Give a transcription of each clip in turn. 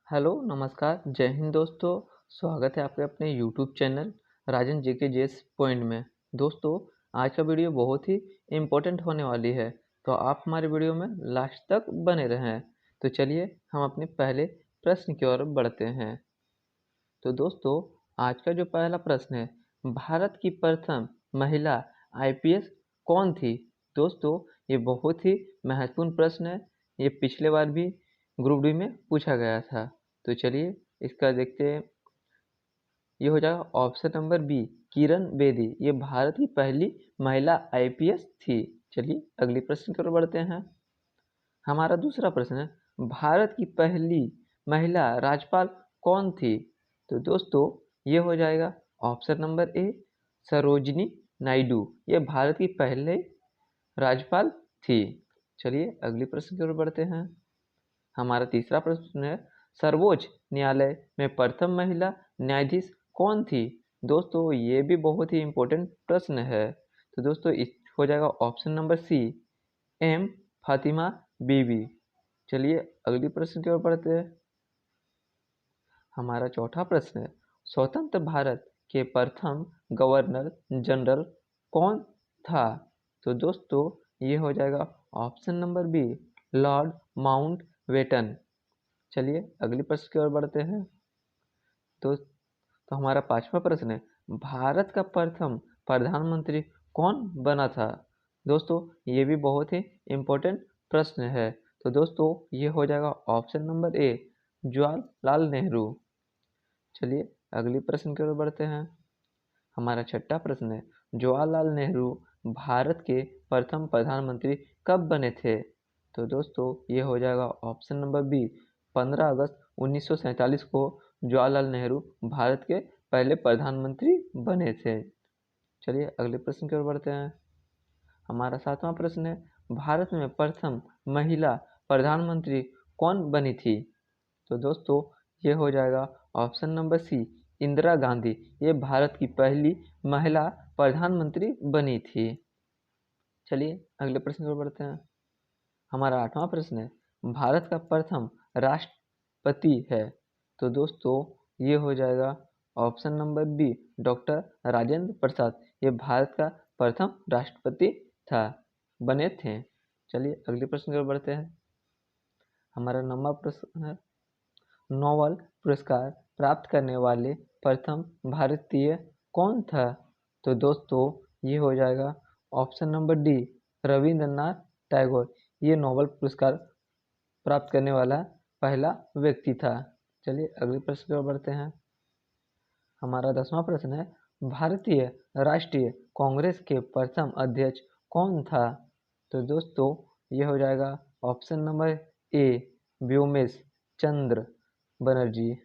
Hello, नमस्कार, जय हिंद दोस्तों। स्वागत है आपके अपने यूट्यूब चैनल राजन जेके जेस पॉइंट में। दोस्तों, आज का वीडियो बहुत ही इम्पोर्टेंट होने वाली है, तो आप हमारे वीडियो में लास्ट तक बने रहें। तो चलिए हम अपने पहले प्रश्न की ओर बढ़ते हैं। तो दोस्तों, आज का जो पहला प्रश्न है, भारत की प्रथम महिला आईपीएस कौन थी? दोस्तों, ये बहुत ही महत्वपूर्ण प्रश्न है। ये पिछले बार भी ग्रुप डी में पूछा गया था। तो चलिए इसका देखते हैं। ये हो जाएगा option number B, Kiran Bedi. ये भारत की पहली महिला आईपीएस थी। चलिए अगली प्रश्न की ओर बढ़ते हैं। हमारा दूसरा प्रश्न है, भारत की पहली महिला राज्यपाल कौन थी? तो दोस्तों, ये हो जाएगा option number A, Sarojini Naidu. ये भारत की पहले राज्यपाल थी। चलिए अगली प्रश्न की ओर बढ़ते हैं। हमारा तीसरा प्रश्न है, सर्वोच्च न्यायालय में प्रथम महिला न्यायाधीश कौन थी? दोस्तों, ये भी बहुत ही इम्पोर्टेंट प्रश्न है। तो दोस्तों, इस हो जाएगा option number C, M Fatima Beevi. चलिए अगली प्रश्न की ओर बढ़ते हैं। हमारा चौथा प्रश्न है, स्वतंत्र भारत के प्रथम गवर्नर जनरल कौन था? तो दोस्तों, ये हो जाएगा option number B, Lord Mountbatten. चलिए अगली प्रश्न की ओर बढ़ते हैं। तो हमारा पांचवा प्रश्न है, भारत का प्रथम प्रधानमंत्री कौन बना था? दोस्तों, ये भी बहुत ही इम्पोर्टेंट प्रश्न है। तो दोस्तों, ये हो जाएगा option number A, Jawaharlal Nehru. चलिए अगली प्रश्न की ओर बढ़ते हैं। हमारा छठा प्रश्न है, जवाहरलाल नेहरू भारत के प्रथम प्रधानमंत्री कब बने थे? तो दोस्तों, ये हो जाएगा ऑप्शन नंबर बी, 15 अगस्त 1947 को जवाहरलाल नेहरू भारत के पहले प्रधानमंत्री बने थे। चलिए अगले प्रश्न की ओर बढ़ते हैं। हमारा सातवां प्रश्न है, भारत में प्रथम महिला प्रधानमंत्री कौन बनी थी? तो दोस्तों, ये हो जाएगा option number C, Indira Gandhi. ये भारत की पहली महिला प्रधानमंत्री बनी थी। चलिए अगले प्रश्न की ओर बढ़ते हैं। हमारा आठवां प्रश्न है, भारत का प्रथम राष्ट्रपति है? तो दोस्तों, ये हो जाएगा option number B, doctor Rajendra Prasad. ये भारत का प्रथम राष्ट्रपति था, बने थे। चलिए अगले प्रश्न की ओर बढ़ते हैं। हमारा नौवां प्रश्न है, नोबेल पुरस्कार प्राप्त करने वाले प्रथम भारतीय कौन था? तो दोस्तों, ये हो जाएगा option number D, Rabindranath Tagore. ये नोबेल पुरस्कार प्राप्त करने वाला पहला व्यक्ति था। चलिए अगले प्रश्न की ओर बढ़ते हैं। हमारा 10वां प्रश्न है, भारतीय राष्ट्रीय कांग्रेस के प्रथम अध्यक्ष कौन था? तो दोस्तों, ये हो जाएगा ऑप्शन नंबर ए, व्योमेश चंद्र बनर्जी।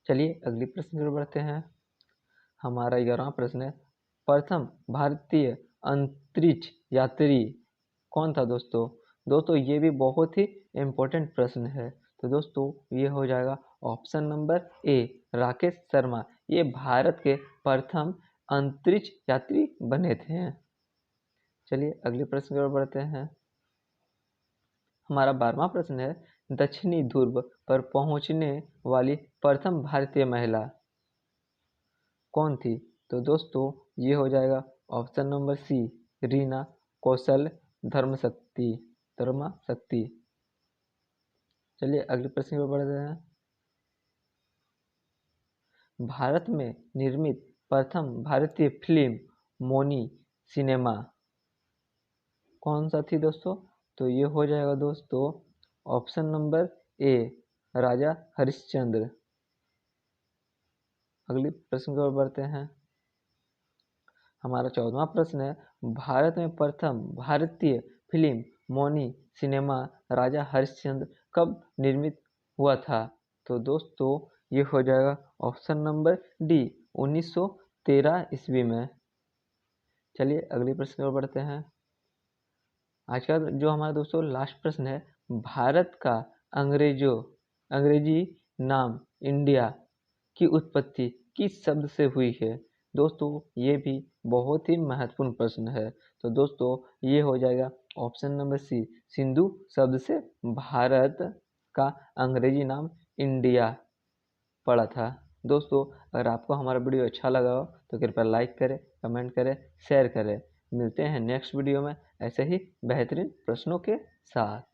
चलिए अगली प्रश्न की ओर बढ़ते हैं। हमारा 11वां प्रश्न है, प्रथम भारतीय अंतरिक्ष यात्री कौन था? दोस्तों दोस्तों ये भी बहुत ही इम्पोर्टेंट प्रश्न है। तो दोस्तों, ये हो जाएगा option number A, Rakesh Sharma. ये भारत के प्रथम अंतरिक्ष यात्री बने थे। चलिए अगले प्रश्न की ओर बढ़ते हैं। हमारा 12वां प्रश्न है, दक्षिणी ध्रुव पर पहुंचने वाली प्रथम भारतीय महिला कौन थी? तो दोस्तों, ये हो जाएगा ऑप्शन नंबर सी, रीना कौशल धर्मशक्ति। चलिए अगले प्रश्न की ओर बढ़ते हैं। भारत में निर्मित प्रथम भारतीय फिल्म मौनी सिनेमा कौन सा थी दोस्तों? तो ये हो जाएगा दोस्तों ऑप्शन नंबर ए, राजा हरिश्चंद्र। अगले प्रश्न की ओर बढ़ते हैं। हमारा 14वां प्रश्न है, भारत में प्रथम भारतीय फिल्म मौनी सिनेमा राजा हरिश्चंद्र कब निर्मित हुआ था? तो दोस्तों, ये हो जाएगा ऑप्शन नंबर डी, 1913 ईस्वी में। चलिए अगले प्रश्न की ओर बढ़ते हैं। आज का जो हमारा दोस्तों लास्ट प्रश्न है, भारत का अंग्रेजी नाम इंडिया की उत्पत्ति किस शब्द से हुई है? दोस्तों, ये भी बहुत ही महत्वपूर्ण प्रश्न है। तो दोस्तों, ये हो जाएगा ऑप्शन नंबर सी, सिंधु शब्द से भारत का अंग्रेजी नाम इंडिया पड़ा था। दोस्तों, अगर आपको हमारा वीडियो अच्छा लगा हो तो कृपया लाइक करें, कमेंट करें, शेयर करें। मिलते हैं नेक्स्ट वीडियो में ऐसे ही बेहतरीन प्रश्नों के साथ।